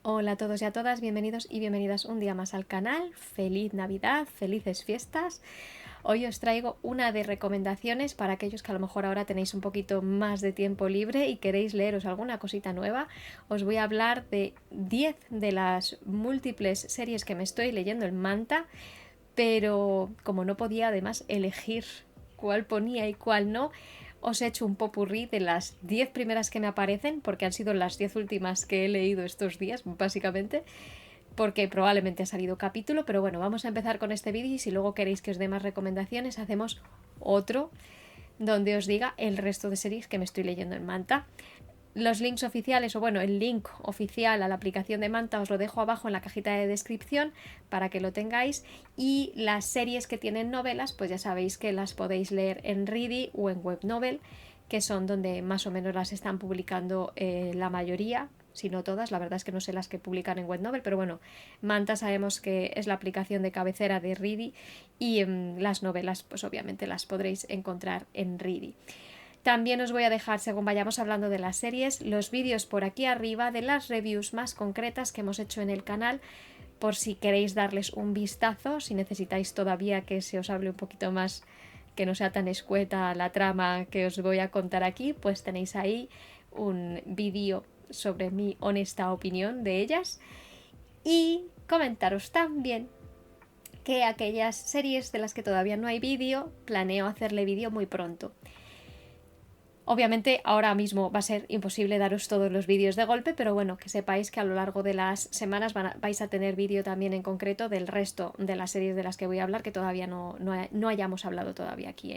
Hola a todos y a todas, bienvenidos y bienvenidas un día más al canal. Feliz Navidad, felices fiestas. Hoy os traigo una de recomendaciones para aquellos que a lo mejor ahora tenéis un poquito más de tiempo libre y queréis leeros alguna cosita nueva. Os voy a hablar de 10 de las múltiples series que me estoy leyendo en Manta, pero como no podía además elegir cuál ponía y cuál no, os he hecho un popurrí de las 10 primeras que me aparecen, porque han sido las 10 últimas que he leído estos días, básicamente, porque probablemente ha salido capítulo, pero bueno, vamos a empezar con este vídeo y si luego queréis que os dé más recomendaciones, hacemos otro donde os diga el resto de series que me estoy leyendo en Manta. Los links oficiales, o bueno, el link oficial a la aplicación de Manta os lo dejo abajo en la cajita de descripción para que lo tengáis, y las series que tienen novelas pues ya sabéis que las podéis leer en Ready o en Webnovel, que son donde más o menos las están publicando la mayoría, si no todas. La verdad es que no sé las que publican en Webnovel, pero bueno, Manta sabemos que es la aplicación de cabecera de Ready y las novelas pues obviamente las podréis encontrar en Ready. También os voy a dejar, según vayamos hablando de las series, los vídeos por aquí arriba de las reviews más concretas que hemos hecho en el canal, por si queréis darles un vistazo, si necesitáis todavía que se os hable un poquito más, que no sea tan escueta la trama que os voy a contar aquí, pues tenéis ahí un vídeo sobre mi honesta opinión de ellas. Y comentaros también que aquellas series de las que todavía no hay vídeo, planeo hacerle vídeo muy pronto. Obviamente ahora mismo va a ser imposible daros todos los vídeos de golpe, pero bueno, que sepáis que a lo largo de las semanas vais a tener vídeo también en concreto del resto de las series de las que voy a hablar, que todavía no hayamos hablado todavía aquí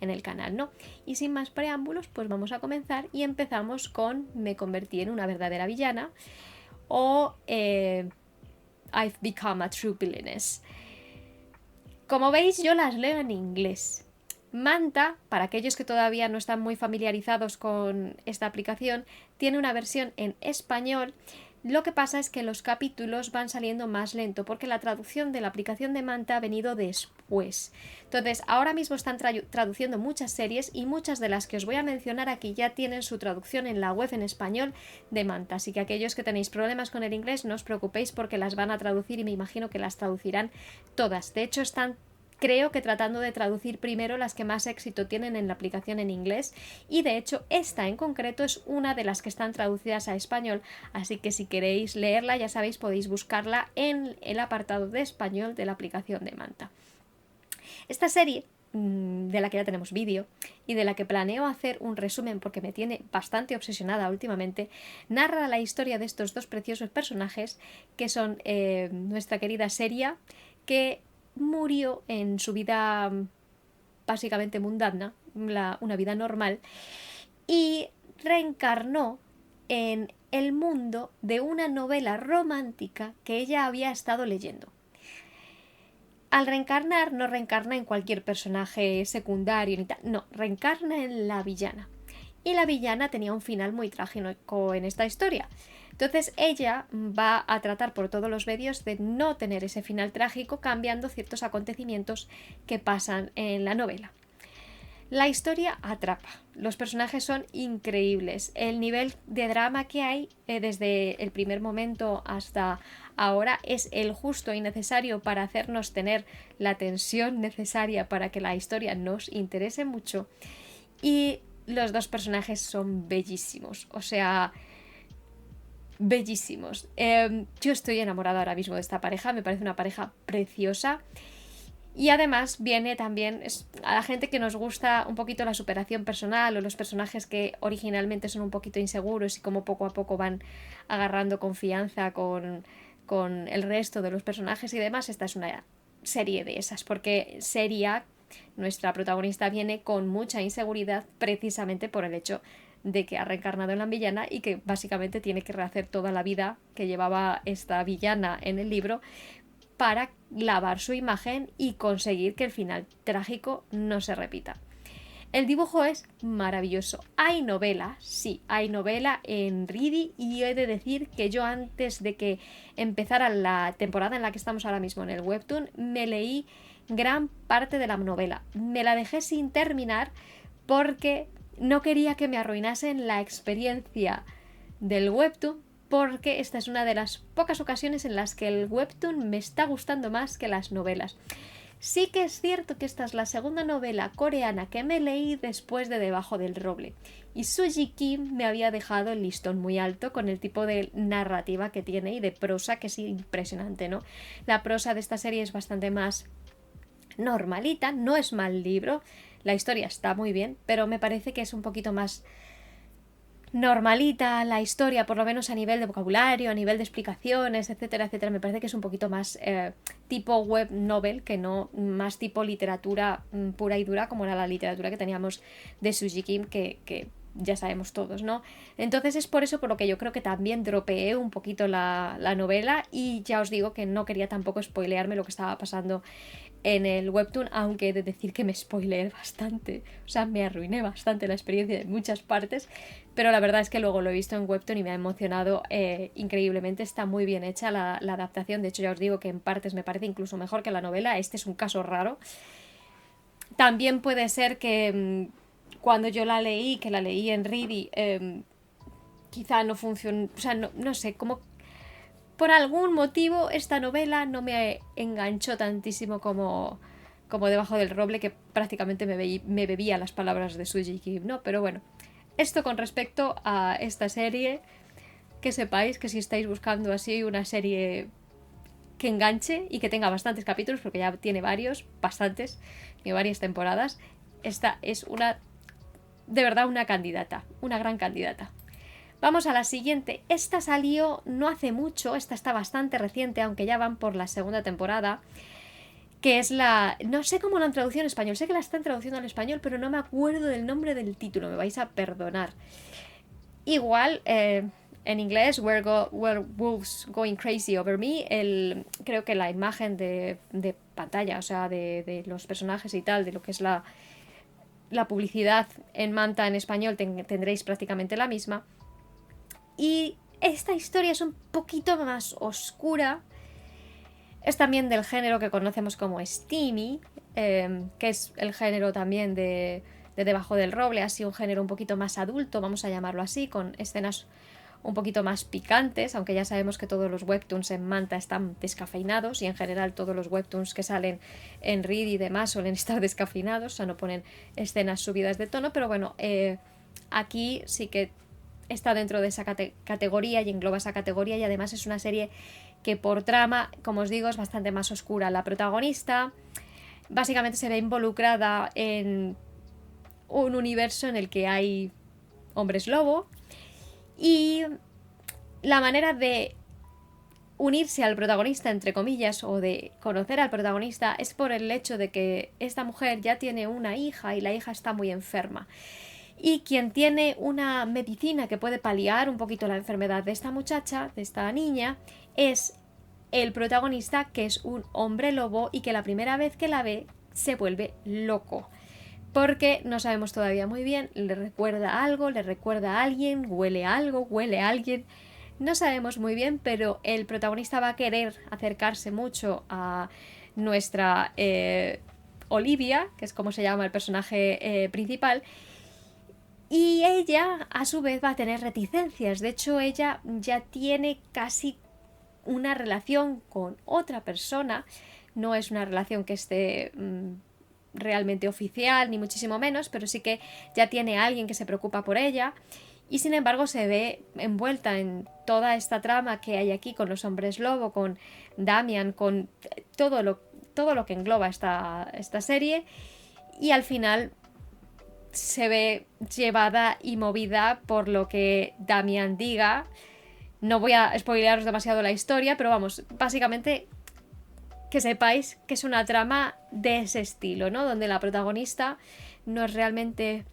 en el canal, ¿no? Y sin más preámbulos, pues vamos a comenzar y empezamos con Me convertí en una verdadera villana o I've become a true villainess. Como veis, yo las leo en inglés. Manta, para aquellos que todavía no están muy familiarizados con esta aplicación, tiene una versión en español. Lo que pasa es que los capítulos van saliendo más lento porque la traducción de la aplicación de Manta ha venido después. Entonces, ahora mismo están traduciendo muchas series y muchas de las que os voy a mencionar aquí ya tienen su traducción en la web en español de Manta. Así que aquellos que tenéis problemas con el inglés, no os preocupéis porque las van a traducir y me imagino que las traducirán todas. De hecho, están creo que tratando de traducir primero las que más éxito tienen en la aplicación en inglés, y de hecho esta en concreto es una de las que están traducidas a español, así que si queréis leerla ya sabéis podéis buscarla en el apartado de español de la aplicación de Manta. Esta serie, de la que ya tenemos vídeo y de la que planeo hacer un resumen porque me tiene bastante obsesionada últimamente, narra la historia de estos dos preciosos personajes que son nuestra querida Seria, que murió en su vida básicamente mundana, una vida normal, y reencarnó en el mundo de una novela romántica que ella había estado leyendo. Al reencarnar, no reencarna en cualquier personaje secundario ni tal, no, reencarna en la villana. Y la villana tenía un final muy trágico en esta historia. Entonces ella va a tratar por todos los medios de no tener ese final trágico, cambiando ciertos acontecimientos que pasan en la novela. La historia atrapa, los personajes son increíbles, el nivel de drama que hay desde el primer momento hasta ahora es el justo y necesario para hacernos tener la tensión necesaria para que la historia nos interese mucho, y los dos personajes son bellísimos, o sea, bellísimos. Yo estoy enamorada ahora mismo de esta pareja, me parece una pareja preciosa. Y además viene también a la gente que nos gusta un poquito la superación personal, o los personajes que originalmente son un poquito inseguros y como poco a poco van agarrando confianza con el resto de los personajes y demás. Esta es una serie de esas, porque Seria, nuestra protagonista, viene con mucha inseguridad precisamente por el hecho de que ha reencarnado en la villana y que básicamente tiene que rehacer toda la vida que llevaba esta villana en el libro para lavar su imagen y conseguir que el final trágico no se repita. El dibujo es maravilloso. Hay novela, sí, hay novela en Ready, y he de decir que yo antes de que empezara la temporada en la que estamos ahora mismo en el webtoon, me leí gran parte de la novela. Me la dejé sin terminar porque no quería que me arruinasen la experiencia del webtoon, porque esta es una de las pocas ocasiones en las que el webtoon me está gustando más que las novelas. Sí que es cierto que esta es la segunda novela coreana que me leí después de Debajo del Roble. Y Suji Kim me había dejado el listón muy alto con el tipo de narrativa que tiene y de prosa que es impresionante, ¿no? La prosa de esta serie es bastante más normalita, no es mal libro, la historia está muy bien, pero me parece que es un poquito más normalita la historia, por lo menos a nivel de vocabulario, a nivel de explicaciones, etcétera, etcétera. Me parece que es un poquito más tipo web novel, que no más tipo literatura pura y dura, como era la literatura que teníamos de Suji Kim, que ya sabemos todos, ¿no? Entonces es por eso por lo que yo creo que también dropeé un poquito la novela, y ya os digo que no quería tampoco spoilearme lo que estaba pasando en el webtoon, aunque he de decir que me spoileé bastante, o sea, me arruiné bastante la experiencia de muchas partes, pero la verdad es que luego lo he visto en webtoon y me ha emocionado increíblemente. Está muy bien hecha la adaptación, de hecho ya os digo que en partes me parece incluso mejor que la novela. Este es un caso raro. También puede ser que cuando yo la leí, que la leí en Ready, quizá no funcionó, o sea, no sé, como por algún motivo esta novela no me enganchó tantísimo como Debajo del Roble, que prácticamente me bebía las palabras de Suji Kim, ¿no? Pero bueno, esto con respecto a esta serie, que sepáis que si estáis buscando así una serie que enganche y que tenga bastantes capítulos, porque ya tiene bastantes, tiene varias temporadas, esta es de verdad una candidata, una gran candidata. Vamos a la siguiente. Esta salió no hace mucho, esta está bastante reciente, aunque ya van por la segunda temporada, que es no sé cómo la han traducido en español, sé que la están traduciendo al español, pero no me acuerdo del nombre del título, me vais a perdonar. Igual, en inglés, Werewolves Going Crazy Over Me, creo que la imagen de pantalla, o sea, de los personajes y tal, de lo que es la publicidad en Manta en español, tendréis prácticamente la misma. Y esta historia es un poquito más oscura. Es también del género que conocemos como steamy, que es el género también de Debajo del Roble, así un género un poquito más adulto, vamos a llamarlo así, con escenas un poquito más picantes, aunque ya sabemos que todos los webtoons en Manta están descafeinados, y en general todos los webtoons que salen en Read y demás suelen estar descafeinados, o sea, no ponen escenas subidas de tono, pero bueno, aquí sí que está dentro de esa categoría y engloba esa categoría, y además es una serie que por trama, como os digo, es bastante más oscura. La protagonista básicamente se ve involucrada en un universo en el que hay hombres lobo, y la manera de unirse al protagonista, entre comillas, o de conocer al protagonista, es por el hecho de que esta mujer ya tiene una hija y la hija está muy enferma. Y quien tiene una medicina que puede paliar un poquito la enfermedad de esta muchacha, de esta niña, es el protagonista, que es un hombre lobo y que la primera vez que la ve se vuelve loco. Porque no sabemos todavía muy bien, le recuerda algo, le recuerda a alguien, huele algo, huele a alguien. No sabemos muy bien, pero el protagonista va a querer acercarse mucho a nuestra Olivia, que es como se llama el personaje principal, y ella, a su vez, va a tener reticencias. De hecho, ella ya tiene casi una relación con otra persona. No es una relación que esté realmente oficial, ni muchísimo menos, pero sí que ya tiene a alguien que se preocupa por ella. Y sin embargo se ve envuelta en toda esta trama que hay aquí con los hombres lobo, con Damian, con todo lo que engloba esta serie. Y al final se ve llevada y movida por lo que Damian diga. No voy a spoilearos demasiado la historia, pero vamos, básicamente que sepáis que es una trama de ese estilo, ¿no? Donde la protagonista no es realmente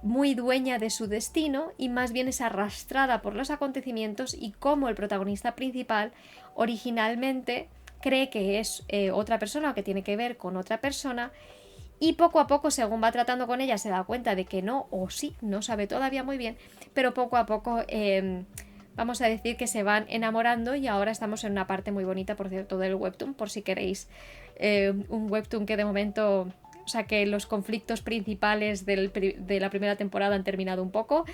muy dueña de su destino y más bien es arrastrada por los acontecimientos, y como el protagonista principal originalmente cree que es otra persona, o que tiene que ver con otra persona, y poco a poco, según va tratando con ella, se da cuenta de que no, o sí, no sabe todavía muy bien, pero poco a poco vamos a decir que se van enamorando, y ahora estamos en una parte muy bonita, por cierto, del webtoon, por si queréis un webtoon que de momento, o sea, que los conflictos principales de la primera temporada han terminado un poco.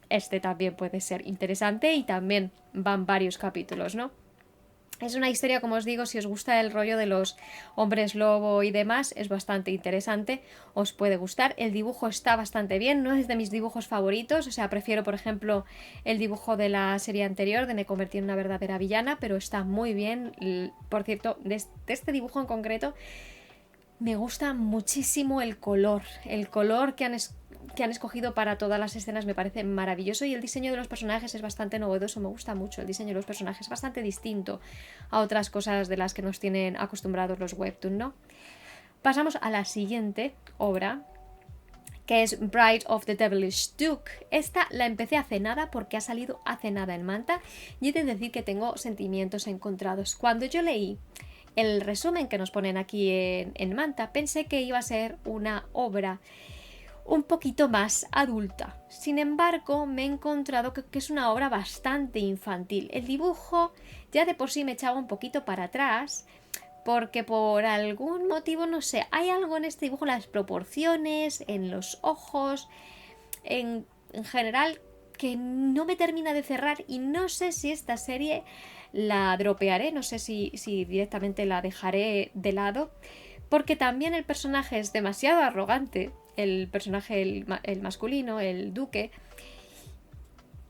este también puede ser interesante y también van varios capítulos, ¿no? Es una historia, como os digo, si os gusta el rollo de los hombres lobo y demás, es bastante interesante, os puede gustar. El dibujo está bastante bien, no es de mis dibujos favoritos, o sea, prefiero, por ejemplo, el dibujo de la serie anterior, de Me convertí en una verdadera villana, pero está muy bien. Por cierto, de este dibujo en concreto, me gusta muchísimo el color que han escogido para todas las escenas me parece maravilloso y el diseño de los personajes es bastante novedoso, me gusta mucho el diseño de los personajes, bastante distinto a otras cosas de las que nos tienen acostumbrados los webtoon, ¿no? Pasamos a la siguiente obra, que es Bride of the Devilish Duke. Esta la empecé hace nada porque ha salido hace nada en Manta y he de decir que tengo sentimientos encontrados. Cuando yo leí el resumen que nos ponen aquí en Manta, pensé que iba a ser una obra un poquito más adulta. Sin embargo, me he encontrado que es una obra bastante infantil. El dibujo ya de por sí me echaba un poquito para atrás, porque por algún motivo, no sé, hay algo en este dibujo, las proporciones, en los ojos, en general, que no me termina de cerrar y no sé si esta serie la dropearé, no sé si directamente la dejaré de lado, porque también el personaje es demasiado arrogante, el personaje, el masculino, el duque,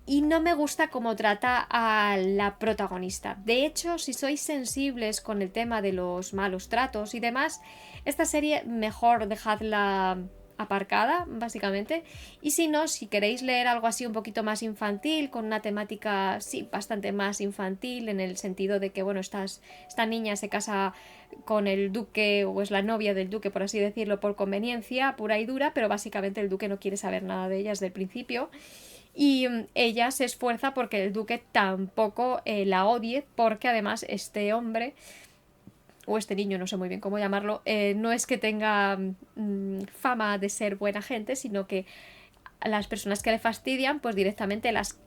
y no me gusta cómo trata a la protagonista. De hecho, si sois sensibles con el tema de los malos tratos y demás, esta serie mejor dejadla aparcada, básicamente. Y si no, si queréis leer algo así un poquito más infantil, con una temática, sí, bastante más infantil, en el sentido de que, bueno, esta niña se casa con el duque o es la novia del duque, por así decirlo, por conveniencia pura y dura, pero básicamente el duque no quiere saber nada de ella desde el principio. Y ella se esfuerza porque el duque tampoco la odie, porque además este hombre, o este niño, no sé muy bien cómo llamarlo, no es que tenga fama de ser buena gente, sino que las personas que le fastidian, pues directamente las...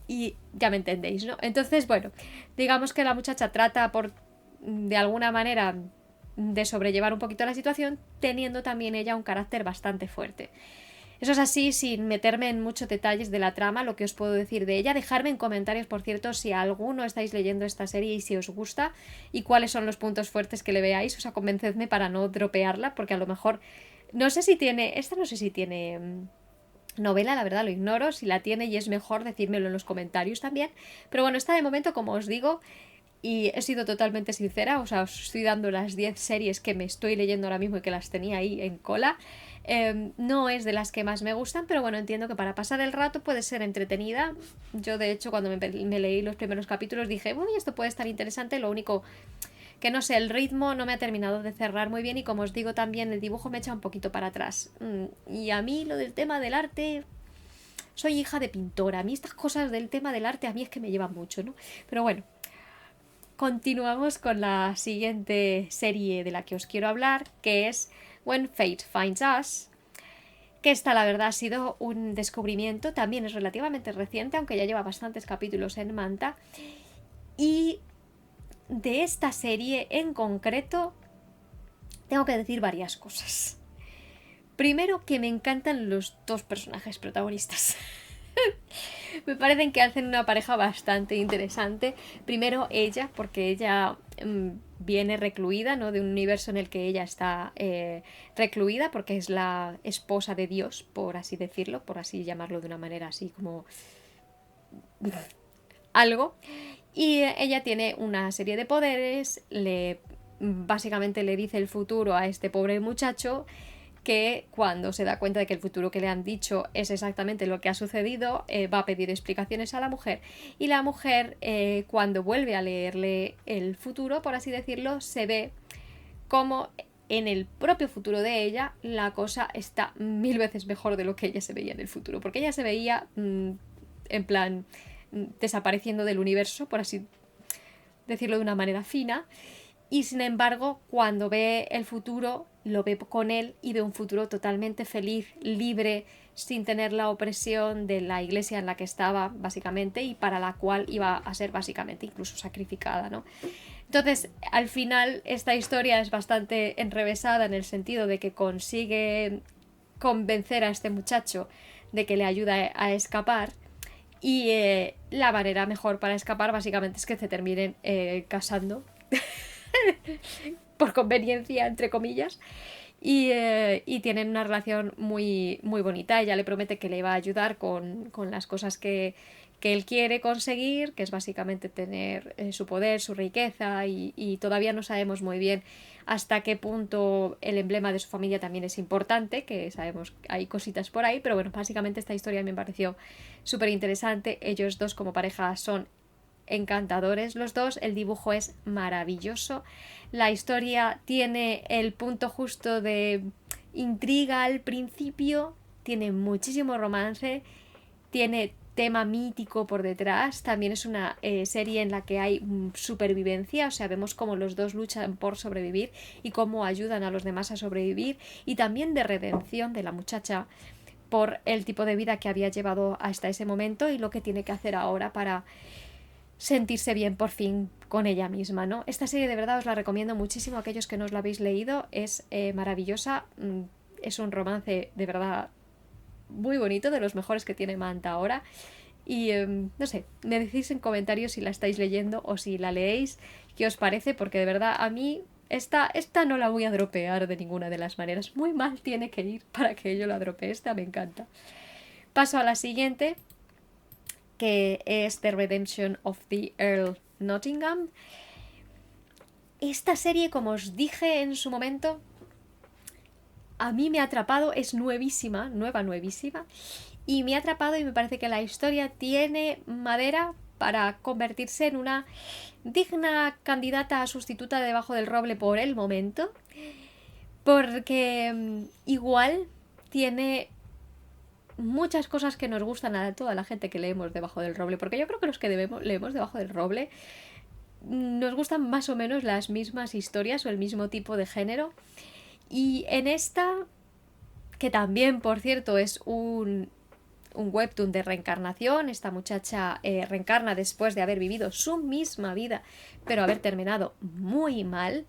Y ya me entendéis, ¿no? Entonces, bueno, digamos que la muchacha trata por, de alguna manera, de sobrellevar un poquito la situación, teniendo también ella un carácter bastante fuerte. Eso es así, sin meterme en muchos detalles de la trama, lo que os puedo decir de ella. Dejadme en comentarios, por cierto, si alguno estáis leyendo esta serie y si os gusta y cuáles son los puntos fuertes que le veáis. O sea, convencedme para no dropearla, porque a lo mejor... No sé si tiene... Esta no sé si tiene novela, la verdad lo ignoro. Si la tiene y es mejor, decírmelo en los comentarios también. Pero bueno, esta de momento, como os digo... Y he sido totalmente sincera, o sea, os estoy dando las 10 series que me estoy leyendo ahora mismo y que las tenía ahí en cola. No es de las que más me gustan, pero bueno, entiendo que para pasar el rato puede ser entretenida. Yo, de hecho, cuando me leí los primeros capítulos dije, uy, esto puede estar interesante. Lo único que no sé, el ritmo no me ha terminado de cerrar muy bien y como os digo también el dibujo me echa un poquito para atrás. Y a mí lo del tema del arte... Soy hija de pintora, a mí estas cosas del tema del arte a mí es que me llevan mucho, ¿no? Pero bueno, continuamos con la siguiente serie de la que os quiero hablar, que es When Fate Finds Us, que esta la verdad ha sido un descubrimiento, también es relativamente reciente, aunque ya lleva bastantes capítulos en Manta, y de esta serie en concreto tengo que decir varias cosas. Primero, que me encantan los dos personajes protagonistas. Me parecen que hacen una pareja bastante interesante. Primero ella, porque ella viene recluida, ¿no? De un universo en el que ella está recluida, porque es la esposa de Dios, por así decirlo, por así llamarlo de una manera así como... algo. Y ella tiene una serie de poderes, básicamente le dice el futuro a este pobre muchacho, que cuando se da cuenta de que el futuro que le han dicho es exactamente lo que ha sucedido, va a pedir explicaciones a la mujer y la mujer cuando vuelve a leerle el futuro, por así decirlo, se ve como en el propio futuro de ella la cosa está 1000 veces mejor de lo que ella se veía en el futuro, porque ella se veía en plan desapareciendo del universo, por así decirlo de una manera fina. Y sin embargo, cuando ve el futuro, lo ve con él y ve un futuro totalmente feliz, libre, sin tener la opresión de la iglesia en la que estaba, básicamente, y para la cual iba a ser básicamente incluso sacrificada, ¿no? Entonces, al final, esta historia es bastante enrevesada en el sentido de que consigue convencer a este muchacho de que le ayuda a escapar. Y la manera mejor para escapar básicamente es que se terminen casando por conveniencia, entre comillas. Y tienen una relación muy, muy bonita. Ella le promete que le va a ayudar con las cosas que él quiere conseguir, que es básicamente tener su poder, su riqueza, y todavía no sabemos muy bien hasta qué punto el emblema de su familia también es importante, que sabemos que hay cositas por ahí, pero bueno, básicamente esta historia me pareció súper interesante. Ellos dos como pareja son encantadores los dos, el dibujo es maravilloso, la historia tiene el punto justo de intriga al principio, tiene muchísimo romance, tiene tema mítico por detrás, también es una serie en la que hay supervivencia, o sea, vemos cómo los dos luchan por sobrevivir y cómo ayudan a los demás a sobrevivir, y también de redención de la muchacha por el tipo de vida que había llevado hasta ese momento y lo que tiene que hacer ahora para sentirse bien por fin con ella misma, ¿no? Esta serie de verdad os la recomiendo muchísimo a aquellos que no os la habéis leído, es maravillosa, es un romance de verdad muy bonito, de los mejores que tiene Manta ahora. Y no sé, me decís en comentarios si la estáis leyendo o si la leéis, qué os parece, porque de verdad a mí esta no la voy a dropear de ninguna de las maneras. Muy mal tiene que ir para que yo la dropee, esta me encanta. Paso a la siguiente, que es The Redemption of the Earl Nottingham. Esta serie, como os dije en su momento, a mí me ha atrapado, es nuevísima, nuevísima, y me ha atrapado y me parece que la historia tiene madera para convertirse en una digna candidata a sustituta de Debajo del Roble por el momento, porque igual tiene muchas cosas que nos gustan a toda la gente que leemos Debajo del Roble, porque yo creo que los que leemos Debajo del Roble nos gustan más o menos las mismas historias o el mismo tipo de género. Y en esta, que también, por cierto, es un webtoon de reencarnación, esta muchacha reencarna después de haber vivido su misma vida, pero haber terminado muy mal.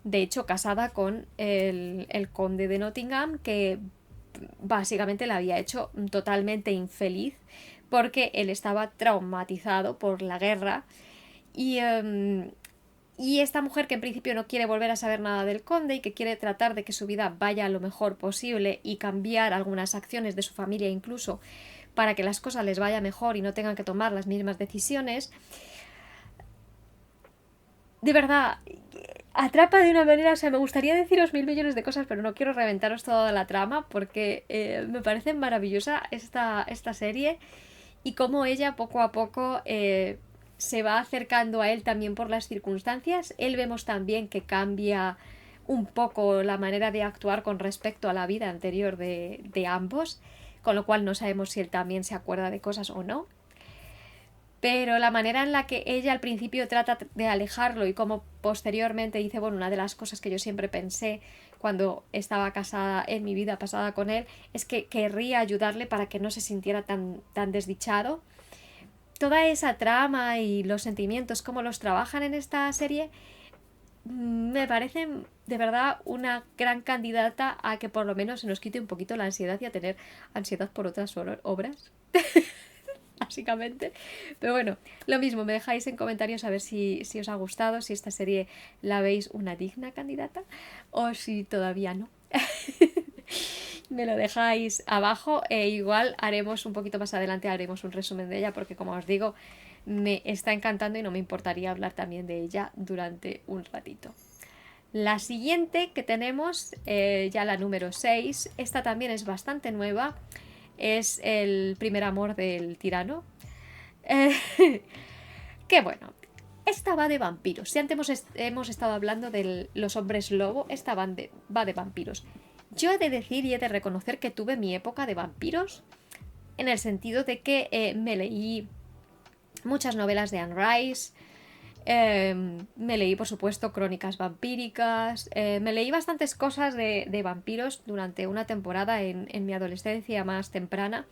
De hecho, casada con el conde de Nottingham, que básicamente la había hecho totalmente infeliz porque él estaba traumatizado por la guerra. Y esta mujer, que en principio no quiere volver a saber nada del conde y que quiere tratar de que su vida vaya lo mejor posible y cambiar algunas acciones de su familia incluso para que las cosas les vaya mejor y no tengan que tomar las mismas decisiones, de verdad atrapa de una manera, o sea, me gustaría deciros mil millones de cosas, pero no quiero reventaros toda la trama porque me parece maravillosa esta serie, y cómo ella poco a poco se va acercando a él también por las circunstancias. Él vemos también que cambia un poco la manera de actuar con respecto a la vida anterior de ambos, con lo cual no sabemos si él también se acuerda de cosas o no. Pero la manera en la que ella al principio trata de alejarlo y como posteriormente dice, bueno, una de las cosas que yo siempre pensé cuando estaba casada en mi vida pasada con él es que querría ayudarle para que no se sintiera tan desdichado. Toda esa trama y los sentimientos, cómo los trabajan en esta serie, me parecen de verdad una gran candidata a que por lo menos se nos quite un poquito la ansiedad y a tener ansiedad por otras obras. Básicamente. Pero bueno, lo mismo, me dejáis en comentarios a ver si os ha gustado, si esta serie la veis una digna candidata o si todavía no. Me lo dejáis abajo, e igual haremos un poquito más adelante, haremos un resumen de ella, porque como os digo, me está encantando y no me importaría hablar también de ella durante un ratito. La siguiente que tenemos, ya la número 6, esta también es bastante nueva, es El primer amor del tirano. Que bueno, esta va de vampiros. Si antes hemos estado hablando de los hombres lobo, esta va de vampiros. Yo he de decir y he de reconocer que tuve mi época de vampiros, en el sentido de que me leí muchas novelas de Anne Rice, me leí por supuesto crónicas vampíricas, me leí bastantes cosas de vampiros durante una temporada en mi adolescencia más temprana.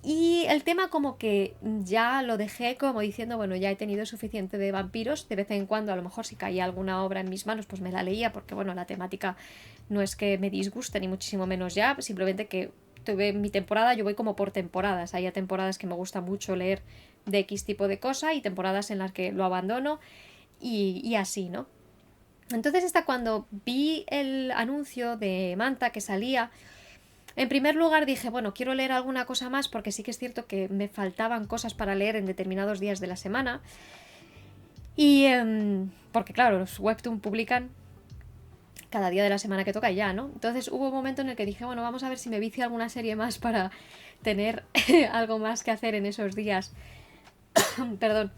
Y el tema como que ya lo dejé como diciendo, bueno, ya he tenido suficiente de vampiros, de vez en cuando a lo mejor si caía alguna obra en mis manos pues me la leía, porque bueno, la temática no es que me disguste ni muchísimo menos ya, simplemente que tuve mi temporada, yo voy como por temporadas. Hay temporadas que me gusta mucho leer de X tipo de cosa y temporadas en las que lo abandono y así, ¿no? Entonces hasta cuando vi el anuncio de Manta que salía, en primer lugar dije, bueno, quiero leer alguna cosa más porque sí que es cierto que me faltaban cosas para leer en determinados días de la semana. Y porque claro, los webtoon publican cada día de la semana que toca y ya, ¿no? Entonces hubo un momento en el que dije, bueno, vamos a ver si me vicio alguna serie más para tener algo más que hacer en esos días. Perdón,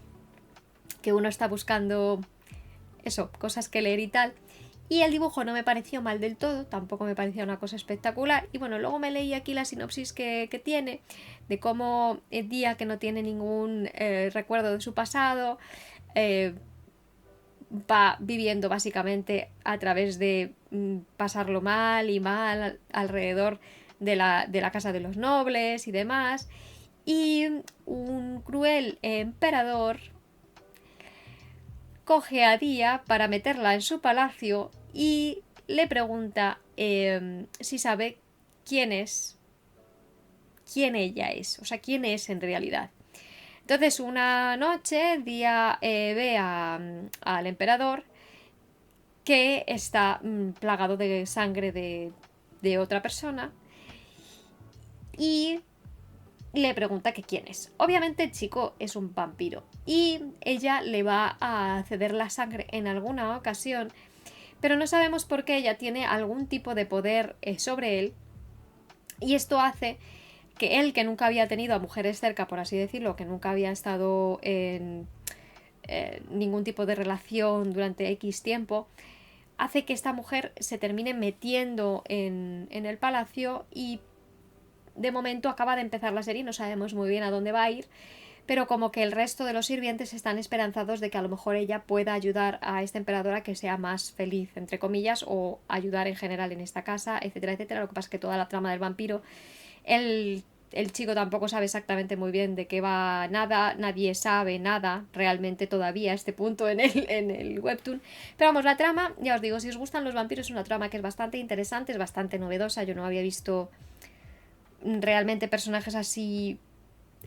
que uno está buscando eso, cosas que leer y tal. Y el dibujo no me pareció mal del todo, tampoco me parecía una cosa espectacular. Y bueno, luego me leí aquí la sinopsis que tiene, de cómo el día que no tiene ningún recuerdo de su pasado, va viviendo básicamente a través de pasarlo mal y mal alrededor de la casa de los nobles y demás. Y un cruel emperador coge a Día para meterla en su palacio y le pregunta si sabe quién es, quién ella es, o sea, quién es en realidad. Entonces una noche Día ve al emperador que está plagado de sangre de otra persona y le pregunta que quién es. Obviamente el chico es un vampiro y ella le va a ceder la sangre en alguna ocasión, pero no sabemos por qué ella tiene algún tipo de poder sobre él y esto hace que él, que nunca había tenido a mujeres cerca, por así decirlo, que nunca había estado en ningún tipo de relación durante X tiempo, hace que esta mujer se termine metiendo en el palacio y de momento acaba de empezar la serie, no sabemos muy bien a dónde va a ir, pero como que el resto de los sirvientes están esperanzados de que a lo mejor ella pueda ayudar a esta emperadora a que sea más feliz, entre comillas, o ayudar en general en esta casa, etcétera, etcétera. Lo que pasa es que toda la trama del vampiro, el chico tampoco sabe exactamente muy bien de qué va nada, nadie sabe nada realmente todavía a este punto en el webtoon. Pero vamos, la trama, ya os digo, si os gustan los vampiros, es una trama que es bastante interesante, es bastante novedosa, yo no había visto realmente personajes así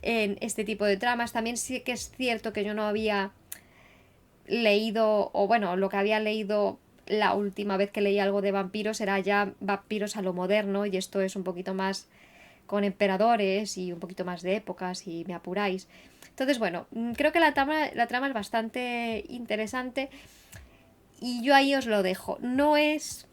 en este tipo de tramas. También sí que es cierto que yo no había leído, o bueno, lo que había leído la última vez que leí algo de vampiros era ya vampiros a lo moderno y esto es un poquito más con emperadores y un poquito más de épocas si me apuráis. Entonces, bueno, creo que la trama es bastante interesante y yo ahí os lo dejo. No es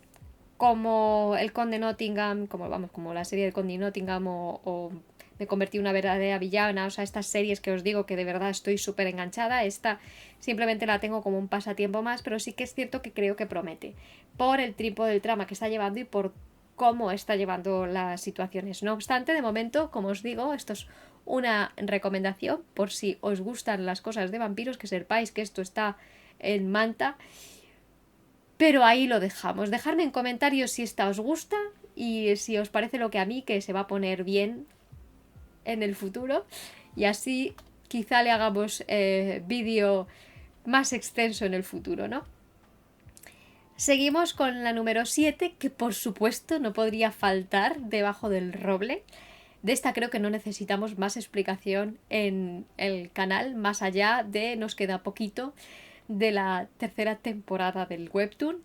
como el Conde Nottingham, como vamos, como la serie del Conde Nottingham o me convertí en una verdadera villana, o sea, estas series que os digo que de verdad estoy súper enganchada, esta simplemente la tengo como un pasatiempo más, pero sí que es cierto que creo que promete, por el tipo del trama que está llevando y por cómo está llevando las situaciones. No obstante, de momento, como os digo, esto es una recomendación por si os gustan las cosas de vampiros, que sepáis que esto está en Manta. Pero ahí lo dejamos. Dejadme en comentarios si esta os gusta y si os parece lo que a mí, que se va a poner bien en el futuro. Y así quizá le hagamos vídeo más extenso en el futuro, ¿no? Seguimos con la número 7, que por supuesto no podría faltar debajo del roble. De esta creo que no necesitamos más explicación en el canal, más allá de nos queda poquito de la tercera temporada del webtoon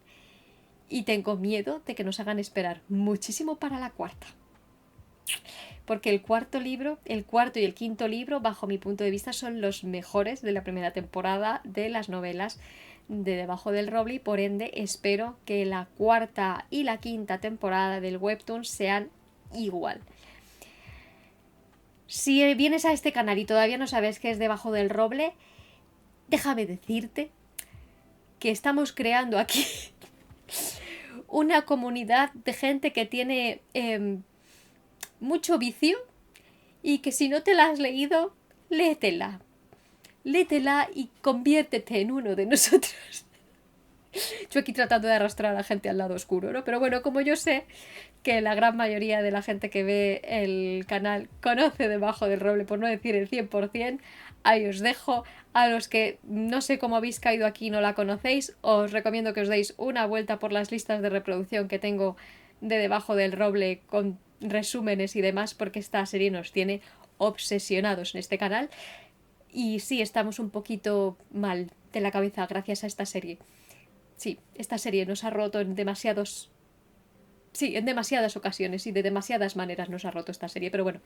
y tengo miedo de que nos hagan esperar muchísimo para la cuarta. Porque el cuarto y el quinto libro, bajo mi punto de vista, son los mejores de la primera temporada de las novelas de Debajo del Roble y por ende espero que la cuarta y la quinta temporada del webtoon sean igual. Si vienes a este canal y todavía no sabes qué es Debajo del Roble, déjame decirte que estamos creando aquí una comunidad de gente que tiene mucho vicio y que si no te la has leído, léetela. Léetela y conviértete en uno de nosotros. Yo aquí tratando de arrastrar a la gente al lado oscuro, ¿no? Pero bueno, como yo sé que la gran mayoría de la gente que ve el canal conoce Debajo del Roble, por no decir el 100%, ahí os dejo. A los que no sé cómo habéis caído aquí y no la conocéis, os recomiendo que os deis una vuelta por las listas de reproducción que tengo de Debajo del Roble con resúmenes y demás, porque esta serie nos tiene obsesionados en este canal. Y sí, estamos un poquito mal de la cabeza gracias a esta serie. Sí, esta serie nos ha roto en demasiados... Sí, en demasiadas ocasiones y de demasiadas maneras nos ha roto esta serie, pero bueno.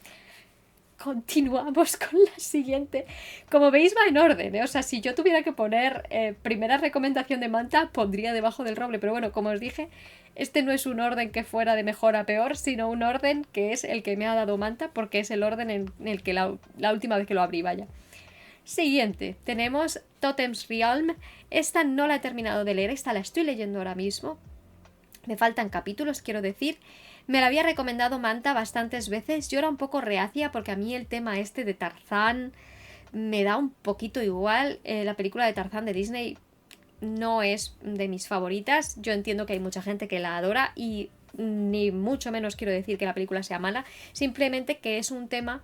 Continuamos con la siguiente. Como veis va en orden, ¿eh? O sea, si yo tuviera que poner primera recomendación de Manta, pondría Debajo del roble. Pero bueno, como os dije, este no es un orden que fuera de mejor a peor, sino un orden que es el que me ha dado Manta, porque es el orden en el que la última vez que lo abrí, vaya. Siguiente, tenemos Totem's Realm. Esta no la he terminado de leer, esta la estoy leyendo ahora mismo. Me faltan capítulos, quiero decir. Me la había recomendado Manta bastantes veces. Yo era un poco reacia porque a mí el tema este de Tarzán me da un poquito igual. La película de Tarzán de Disney no es de mis favoritas. Yo entiendo que hay mucha gente que la adora y ni mucho menos quiero decir que la película sea mala. Simplemente que es un tema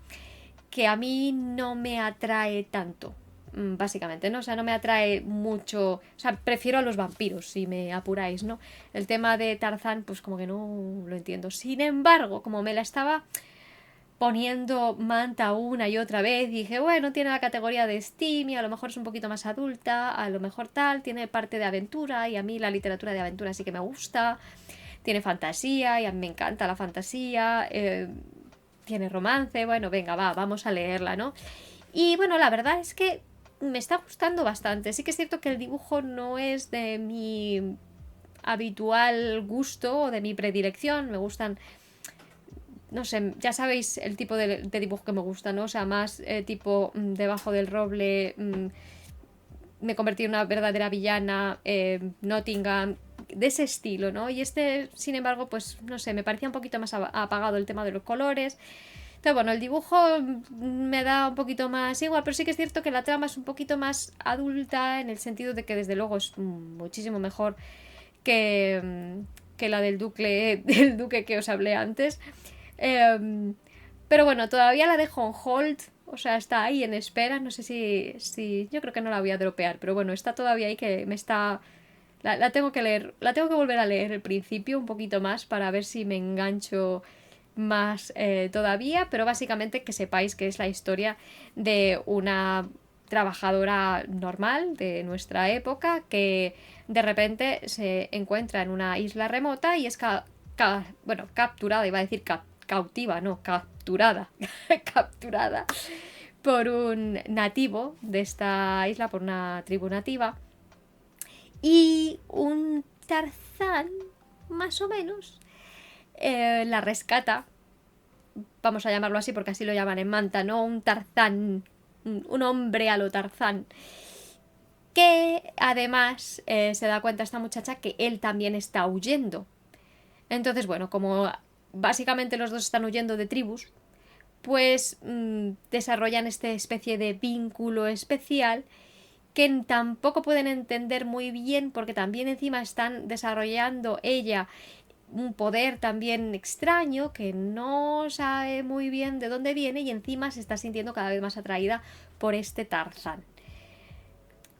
que a mí no me atrae tanto. Básicamente, ¿no? O sea, no me atrae mucho... O sea, prefiero a los vampiros, si me apuráis, ¿no? El tema de Tarzán, pues como que no lo entiendo. Sin embargo, como me la estaba poniendo Manta una y otra vez, dije, bueno, tiene la categoría de Steam y a lo mejor es un poquito más adulta, a lo mejor tal, tiene parte de aventura y a mí la literatura de aventura sí que me gusta, tiene fantasía y a mí me encanta la fantasía, tiene romance, bueno, venga, vamos a leerla, ¿no? Y bueno, la verdad es que me está gustando bastante. Sí que es cierto que el dibujo no es de mi habitual gusto o de mi predilección. Me gustan, no sé, ya sabéis el tipo de dibujo que me gusta, ¿no? O sea, más tipo Debajo del roble, me convertí en una verdadera villana, Nottingham, de ese estilo, ¿no? Y este, sin embargo, pues no sé, me parecía un poquito más apagado el tema de los colores. Entonces, bueno, el dibujo me da un poquito más igual, pero sí que es cierto que la trama es un poquito más adulta en el sentido de que desde luego es muchísimo mejor que la del duque que os hablé antes. Pero bueno, todavía la dejo en hold, o sea, está ahí en espera, no sé si yo creo que no la voy a dropear, pero bueno, está todavía ahí que me está... La tengo que leer, la tengo que volver a leer el principio un poquito más para ver si me engancho más todavía, pero básicamente que sepáis que es la historia de una trabajadora normal de nuestra época que de repente se encuentra en una isla remota y es bueno, capturada, iba a decir cautiva, no, capturada, capturada por un nativo de esta isla, por una tribu nativa, y un Tarzán, más o menos, la rescata, vamos a llamarlo así porque así lo llaman en Manta, ¿no? Un Tarzán, un hombre a lo Tarzán, que además se da cuenta esta muchacha que él también está huyendo. Entonces, bueno, como básicamente los dos están huyendo de tribus, pues desarrollan esta especie de vínculo especial que tampoco pueden entender muy bien porque también encima están desarrollando ella un poder también extraño que no sabe muy bien de dónde viene y encima se está sintiendo cada vez más atraída por este Tarzán.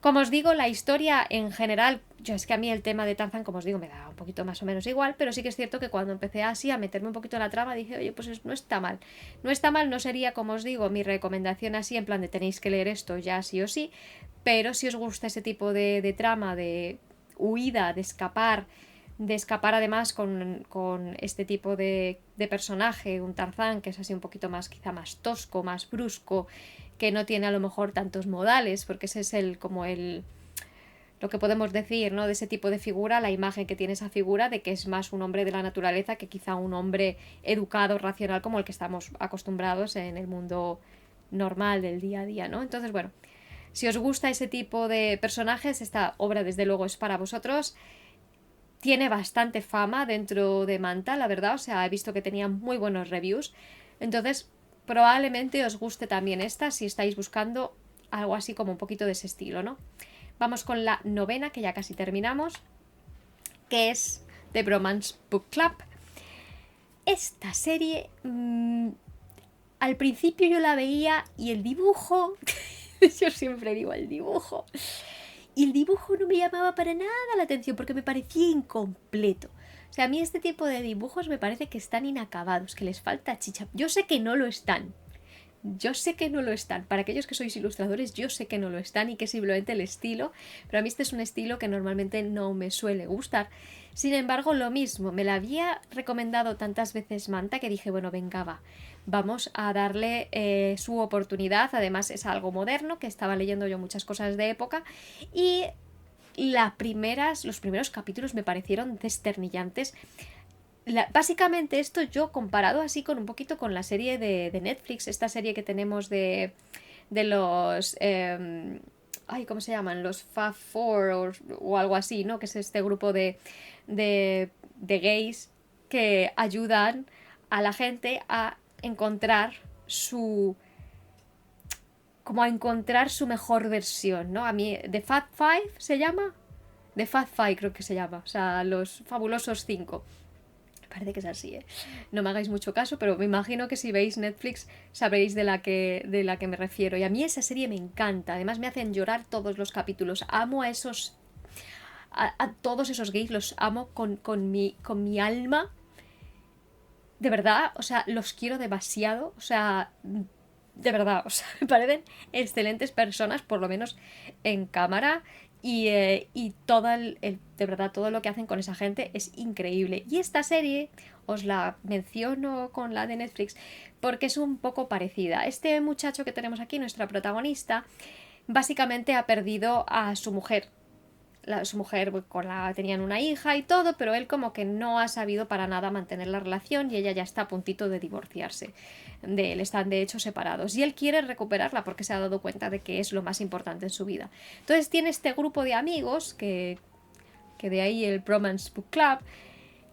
Como os digo, la historia en general, yo es que a mí el tema de Tarzán, como os digo, me da un poquito más o menos igual, pero sí que es cierto que cuando empecé así a meterme un poquito en la trama dije, oye, pues no está mal. No está mal, no sería, como os digo, mi recomendación así, en plan de tenéis que leer esto ya sí o sí, pero si os gusta ese tipo de trama, de huida, de escapar además con este tipo de personaje, un Tarzán que es así un poquito más, quizá más tosco, más brusco, que no tiene a lo mejor tantos modales, porque ese es lo que podemos decir, ¿no? De ese tipo de figura, la imagen que tiene esa figura de que es más un hombre de la naturaleza que quizá un hombre educado, racional, como el que estamos acostumbrados en el mundo normal del día a día, ¿no? Entonces, bueno, si os gusta ese tipo de personajes, esta obra desde luego es para vosotros. Tiene bastante fama dentro de Manta, la verdad, o sea, he visto que tenía muy buenos reviews, entonces probablemente os guste también esta si estáis buscando algo así como un poquito de ese estilo, ¿no? Vamos con la novena, que ya casi terminamos, que es The Bromance Book Club. Esta serie, al principio yo la veía y el dibujo, yo siempre digo el dibujo, y el dibujo no me llamaba para nada la atención porque me parecía incompleto. O sea, a mí este tipo de dibujos me parece que están inacabados, que les falta chicha. Yo sé que no lo están. Yo sé que no lo están. Para aquellos que sois ilustradores, yo sé que no lo están y que es simplemente el estilo. Pero a mí este es un estilo que normalmente no me suele gustar. Sin embargo, lo mismo, me la había recomendado tantas veces Manta que dije, bueno, venga, va. Vamos a darle su oportunidad. Además es algo moderno, que estaba leyendo yo muchas cosas de época. Y los primeros capítulos me parecieron desternillantes. Básicamente esto yo comparado así con un poquito con la serie de Netflix, esta serie que tenemos de los... ay, ¿cómo se llaman? Los Fab Four o algo así, ¿no? Que es este grupo de gays que ayudan a la gente a encontrar su... como a encontrar su mejor versión, ¿no? A mí, The Fab Five se llama. The Fab Five creo que se llama, o sea, los fabulosos 5. Parece que es así, ¿eh? No me hagáis mucho caso, pero me imagino que si veis Netflix sabréis de la que me refiero. Y a mí esa serie me encanta. Además me hacen llorar todos los capítulos. Amo a esos... A todos esos gays los amo con mi alma. De verdad, o sea, los quiero demasiado. O sea, de verdad, o sea, me parecen excelentes personas, por lo menos en cámara. Y de verdad, todo lo que hacen con esa gente es increíble. Y esta serie os la menciono con la de Netflix porque es un poco parecida. Este muchacho que tenemos aquí, nuestra protagonista, básicamente ha perdido a su mujer. Su mujer tenían una hija y todo, pero él como que no ha sabido para nada mantener la relación y ella ya está a puntito de divorciarse de él, están de hecho separados y él quiere recuperarla porque se ha dado cuenta de que es lo más importante en su vida. Entonces tiene este grupo de amigos que de ahí el Bromance Book Club,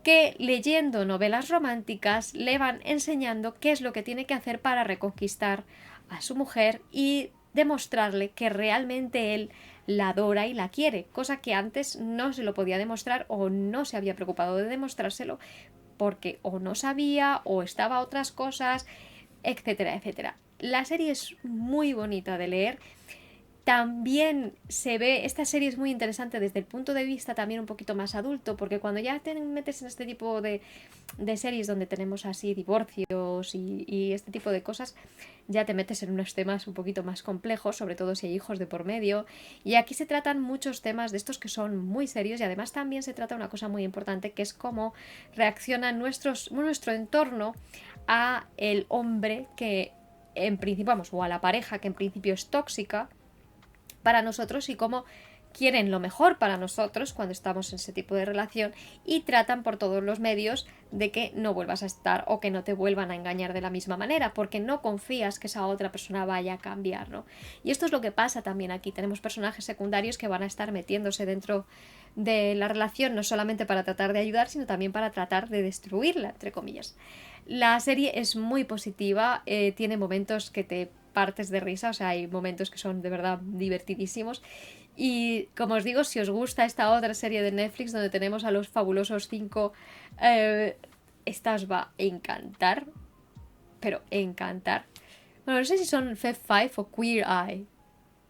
que leyendo novelas románticas le van enseñando qué es lo que tiene que hacer para reconquistar a su mujer y demostrarle que realmente él la adora y la quiere, cosa que antes no se lo podía demostrar o no se había preocupado de demostrárselo porque o no sabía o estaba a otras cosas, etcétera, etcétera. La serie es muy bonita de leer. También se ve, esta serie es muy interesante desde el punto de vista también un poquito más adulto, porque cuando ya te metes en este tipo de series donde tenemos así divorcios y este tipo de cosas, ya te metes en unos temas un poquito más complejos, sobre todo si hay hijos de por medio. Y aquí se tratan muchos temas de estos que son muy serios y además también se trata una cosa muy importante que es cómo reacciona nuestro entorno a el hombre que en principio, vamos, o a la pareja que en principio es tóxica para nosotros y cómo quieren lo mejor para nosotros cuando estamos en ese tipo de relación y tratan por todos los medios de que no vuelvas a estar o que no te vuelvan a engañar de la misma manera porque no confías que esa otra persona vaya a cambiar, ¿no? Y esto es lo que pasa también aquí. Tenemos personajes secundarios que van a estar metiéndose dentro de la relación no solamente para tratar de ayudar sino también para tratar de destruirla, entre comillas. La serie es muy positiva, tiene momentos que te partes de risa, o sea, hay momentos que son de verdad divertidísimos. Y como os digo, si os gusta esta otra serie de Netflix donde tenemos a los fabulosos 5, esta os va a encantar, pero encantar. Bueno, no sé si son Fab Five o Queer Eye.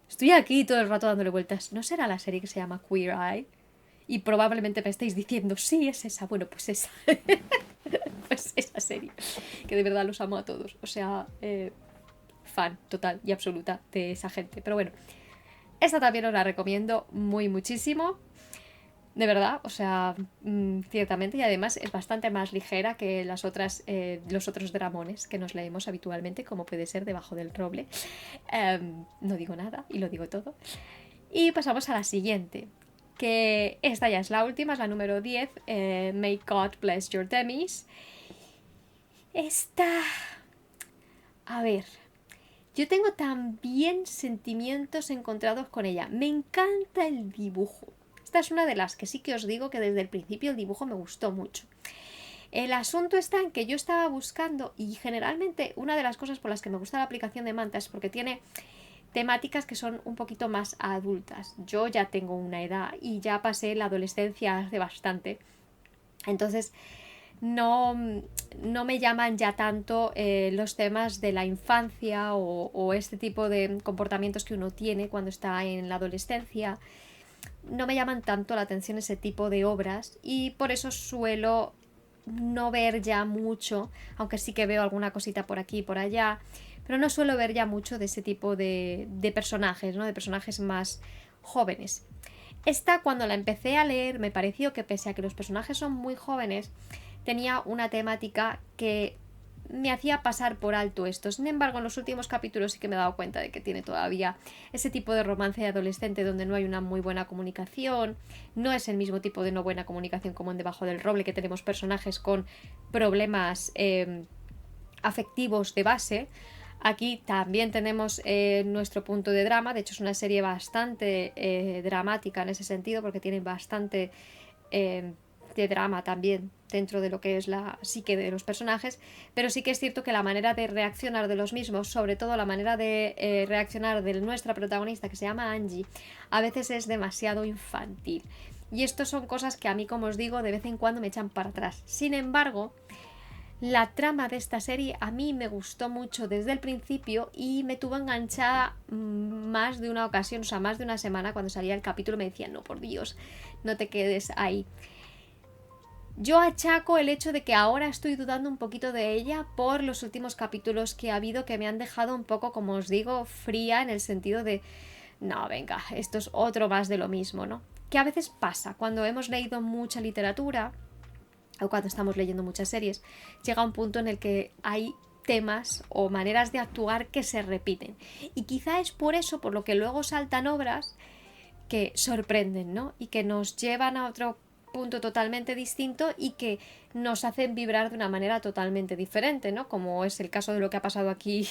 Estoy aquí todo el rato dándole vueltas. ¿No será la serie que se llama Queer Eye? Y probablemente me estáis diciendo, sí, es esa. Bueno, pues esa. Pues esa serie. Que de verdad los amo a todos. O sea, fan total y absoluta de esa gente. Pero bueno, esta también os la recomiendo muchísimo. De verdad, o sea, ciertamente. Y además es bastante más ligera que los otros dramones que nos leemos habitualmente, como puede ser Debajo del roble. No digo nada y lo digo todo. Y pasamos a la siguiente, que esta ya es la última, es la número 10, May God Bless Your Demis. Esta... A ver, yo tengo también sentimientos encontrados con ella. Me encanta el dibujo. Esta es una de las que sí que os digo que desde el principio el dibujo me gustó mucho. El asunto está en que yo estaba buscando, y generalmente una de las cosas por las que me gusta la aplicación de Manta es porque tiene temáticas que son un poquito más adultas. Yo ya tengo una edad y ya pasé la adolescencia hace bastante. Entonces no me llaman ya tanto los temas de la infancia o este tipo de comportamientos que uno tiene cuando está en la adolescencia. no me llaman tanto la atención ese tipo de obras y por eso suelo no ver ya mucho, aunque sí que veo alguna cosita por aquí y por allá, pero no suelo ver ya mucho de ese tipo de personajes, ¿no? De personajes más jóvenes. Esta, cuando la empecé a leer, me pareció que pese a que los personajes son muy jóvenes, tenía una temática que me hacía pasar por alto esto. Sin embargo, en los últimos capítulos sí que me he dado cuenta de que tiene todavía ese tipo de romance adolescente donde no hay una muy buena comunicación, no es el mismo tipo de no buena comunicación como en Debajo del Roble, que tenemos personajes con problemas afectivos de base. Aquí también tenemos nuestro punto de drama, de hecho es una serie bastante dramática en ese sentido porque tiene bastante de drama también dentro de lo que es la psique de los personajes, pero sí que es cierto que la manera de reaccionar de los mismos, sobre todo la manera de reaccionar de nuestra protagonista que se llama Angie, a veces es demasiado infantil. Y esto son cosas que a mí, como os digo, de vez en cuando me echan para atrás. Sin embargo, la trama de esta serie a mí me gustó mucho desde el principio y me tuvo enganchada más de una ocasión, o sea, más de una semana cuando salía el capítulo me decían, no, por Dios, no te quedes ahí. Yo achaco el hecho de que ahora estoy dudando un poquito de ella por los últimos capítulos que ha habido que me han dejado un poco, como os digo, fría en el sentido de, no, venga, esto es otro más de lo mismo, ¿no? Que a veces pasa cuando hemos leído mucha literatura o cuando estamos leyendo muchas series, llega un punto en el que hay temas o maneras de actuar que se repiten. Y quizá es por eso, por lo que luego saltan obras que sorprenden, ¿no? Y que nos llevan a otro punto totalmente distinto y que nos hacen vibrar de una manera totalmente diferente, ¿no? Como es el caso de lo que ha pasado aquí,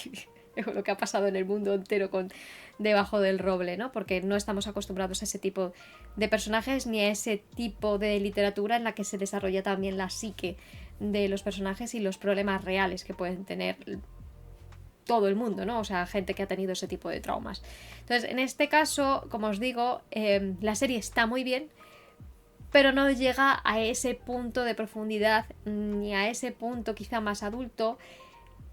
lo que ha pasado en el mundo entero con Debajo del Roble, ¿no? Porque no estamos acostumbrados a ese tipo de personajes ni a ese tipo de literatura en la que se desarrolla también la psique de los personajes y los problemas reales que pueden tener todo el mundo, ¿no? O sea, gente que ha tenido ese tipo de traumas. Entonces, en este caso, como os digo, la serie está muy bien, pero no llega a ese punto de profundidad ni a ese punto quizá más adulto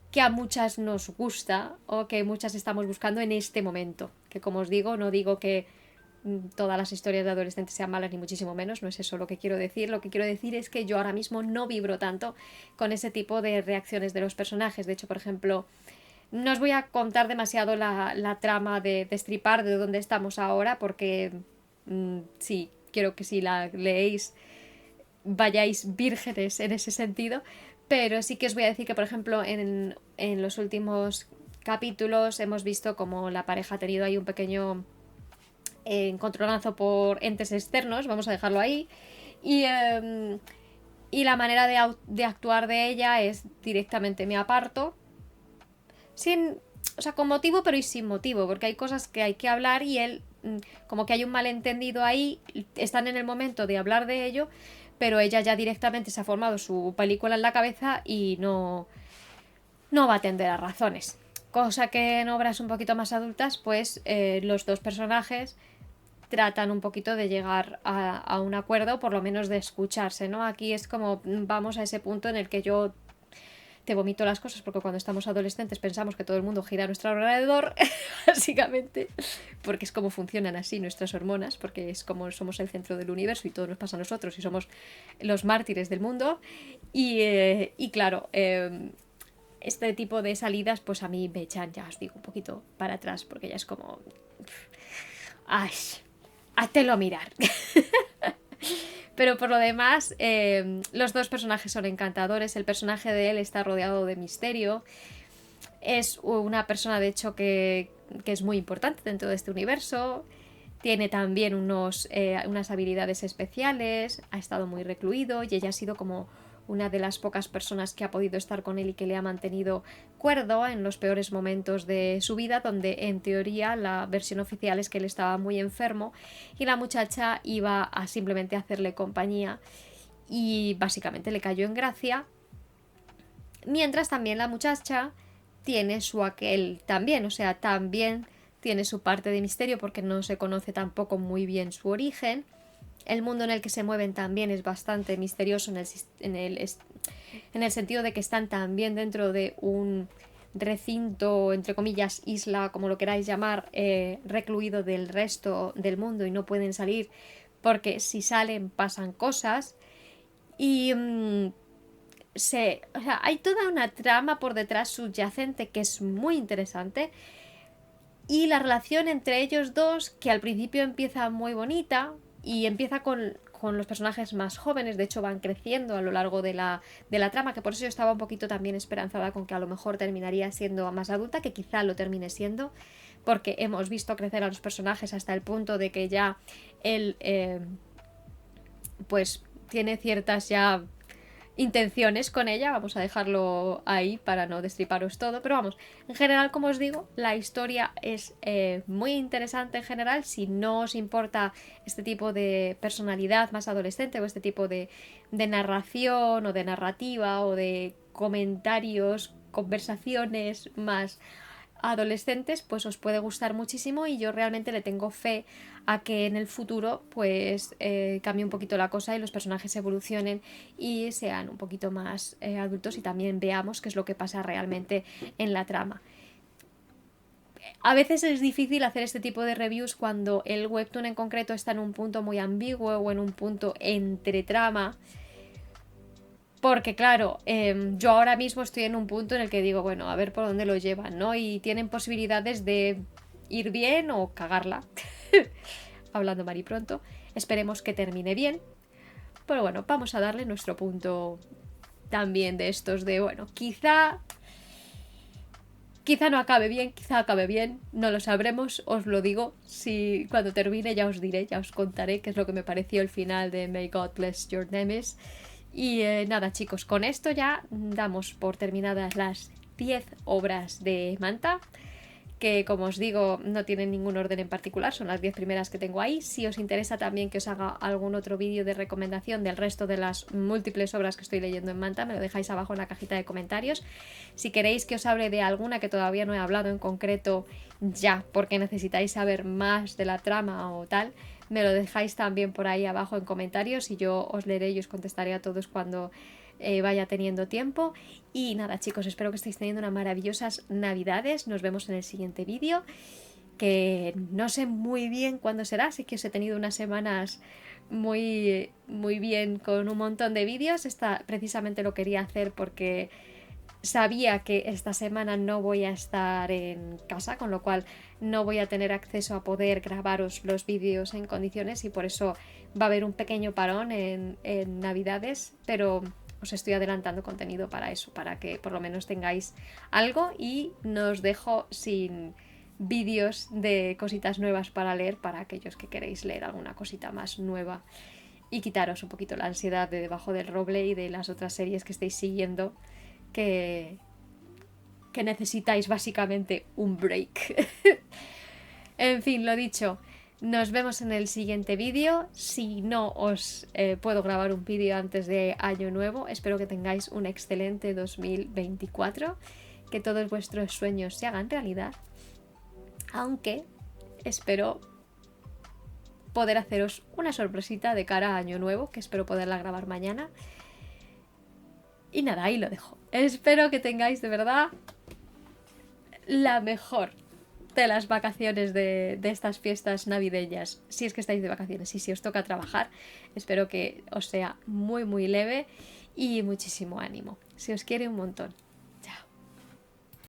que a muchas nos gusta o que muchas estamos buscando en este momento. Que como os digo, no digo que todas las historias de adolescentes sean malas ni muchísimo menos, no es eso lo que quiero decir. Lo que quiero decir es que yo ahora mismo no vibro tanto con ese tipo de reacciones de los personajes. De hecho, por ejemplo, no os voy a contar demasiado la trama de destripar de dónde estamos ahora porque sí, quiero que si la leéis vayáis vírgenes en ese sentido, pero sí que os voy a decir que, por ejemplo, en los últimos capítulos hemos visto como la pareja ha tenido ahí un pequeño encontronazo por entes externos, vamos a dejarlo ahí, y la manera de actuar de ella es directamente me aparto, sin, o sea, con motivo pero y sin motivo, porque hay cosas que hay que hablar y él, como que hay un malentendido ahí, están en el momento de hablar de ello, pero ella ya directamente se ha formado su película en la cabeza y no va a atender a razones. Cosa que en obras un poquito más adultas, pues los dos personajes tratan un poquito de llegar a un acuerdo, por lo menos de escucharse, ¿no? Aquí es como vamos a ese punto en el que yo te vomito las cosas porque cuando estamos adolescentes pensamos que todo el mundo gira a nuestro alrededor, básicamente, porque es como funcionan así nuestras hormonas, porque es como somos el centro del universo y todo nos pasa a nosotros y somos los mártires del mundo. Y claro, este tipo de salidas pues a mí me echan, ya os digo, un poquito para atrás, porque ya es como... ¡Ay! Háztelo mirar. Pero por lo demás, los dos personajes son encantadores. El personaje de él está rodeado de misterio. Es una persona, de hecho, que es muy importante dentro de este universo. Tiene también unas habilidades especiales. Ha estado muy recluido y ella ha sido como una de las pocas personas que ha podido estar con él y que le ha mantenido cuerdo en los peores momentos de su vida, donde en teoría la versión oficial es que él estaba muy enfermo y la muchacha iba a simplemente hacerle compañía y básicamente le cayó en gracia, mientras también la muchacha tiene su aquel también, o sea, también tiene su parte de misterio porque no se conoce tampoco muy bien su origen. El mundo en el que se mueven también es bastante misterioso en el sentido de que están también dentro de un recinto, entre comillas, isla, como lo queráis llamar, recluido del resto del mundo y no pueden salir porque si salen pasan cosas. Y o sea, hay toda una trama por detrás subyacente que es muy interesante. Y la relación entre ellos dos, que al principio empieza muy bonita y empieza con los personajes más jóvenes, de hecho van creciendo a lo largo de la trama, que por eso yo estaba un poquito también esperanzada con que a lo mejor terminaría siendo más adulta, que quizá lo termine siendo, porque hemos visto crecer a los personajes hasta el punto de que ya él pues tiene ciertas ya intenciones con ella, vamos a dejarlo ahí para no destriparos todo, pero vamos, en general, como os digo, la historia es muy interesante en general. Si no os importa este tipo de personalidad más adolescente o este tipo de narración o de narrativa o de comentarios, conversaciones más adolescentes, pues os puede gustar muchísimo y yo realmente le tengo fe a que en el futuro pues cambie un poquito la cosa y los personajes evolucionen y sean un poquito más adultos y también veamos qué es lo que pasa realmente en la trama. A veces es difícil hacer este tipo de reviews cuando el webtoon en concreto está en un punto muy ambiguo o en un punto entre trama. Porque claro, yo ahora mismo estoy en un punto en el que digo, bueno, a ver por dónde lo llevan, ¿no? Y tienen posibilidades de ir bien o cagarla. Hablando mal y pronto. Esperemos que termine bien. Pero bueno, vamos a darle nuestro punto también de estos de, bueno, quizá no acabe bien, quizá acabe bien, no lo sabremos, os lo digo. Si cuando termine ya os diré, ya os contaré qué es lo que me pareció el final de May God Bless Your Nemesis. Y nada, chicos, con esto ya damos por terminadas las 10 obras de Manta, que como os digo no tienen ningún orden en particular, son las 10 primeras que tengo ahí. Si os interesa también que os haga algún otro vídeo de recomendación del resto de las múltiples obras que estoy leyendo en Manta, me lo dejáis abajo en la cajita de comentarios. Si queréis que os hable de alguna que todavía no he hablado en concreto ya, porque necesitáis saber más de la trama o tal, me lo dejáis también por ahí abajo en comentarios y yo os leeré y os contestaré a todos cuando vaya teniendo tiempo. Y nada, chicos, espero que estéis teniendo unas maravillosas navidades. Nos vemos en el siguiente vídeo, que no sé muy bien cuándo será, sí que os he tenido unas semanas muy bien con un montón de vídeos. Esta precisamente lo quería hacer porque sabía que esta semana no voy a estar en casa, con lo cual no voy a tener acceso a poder grabaros los vídeos en condiciones y por eso va a haber un pequeño parón en Navidades, pero os estoy adelantando contenido para eso, para que por lo menos tengáis algo y no os dejo sin vídeos de cositas nuevas para leer para aquellos que queréis leer alguna cosita más nueva y quitaros un poquito la ansiedad de Debajo del Roble y de las otras series que estáis siguiendo que necesitáis básicamente un break. En fin, lo dicho, nos vemos en el siguiente vídeo. Si no os puedo grabar un vídeo antes de Año Nuevo, espero que tengáis un excelente 2024, que todos vuestros sueños se hagan realidad, aunque espero poder haceros una sorpresita de cara a Año Nuevo, que espero poderla grabar mañana. Y nada, ahí lo dejo. Espero que tengáis de verdad la mejor de las vacaciones de estas fiestas navideñas. Si es que estáis de vacaciones y si os toca trabajar, espero que os sea muy leve y muchísimo ánimo. Se os quiere un montón.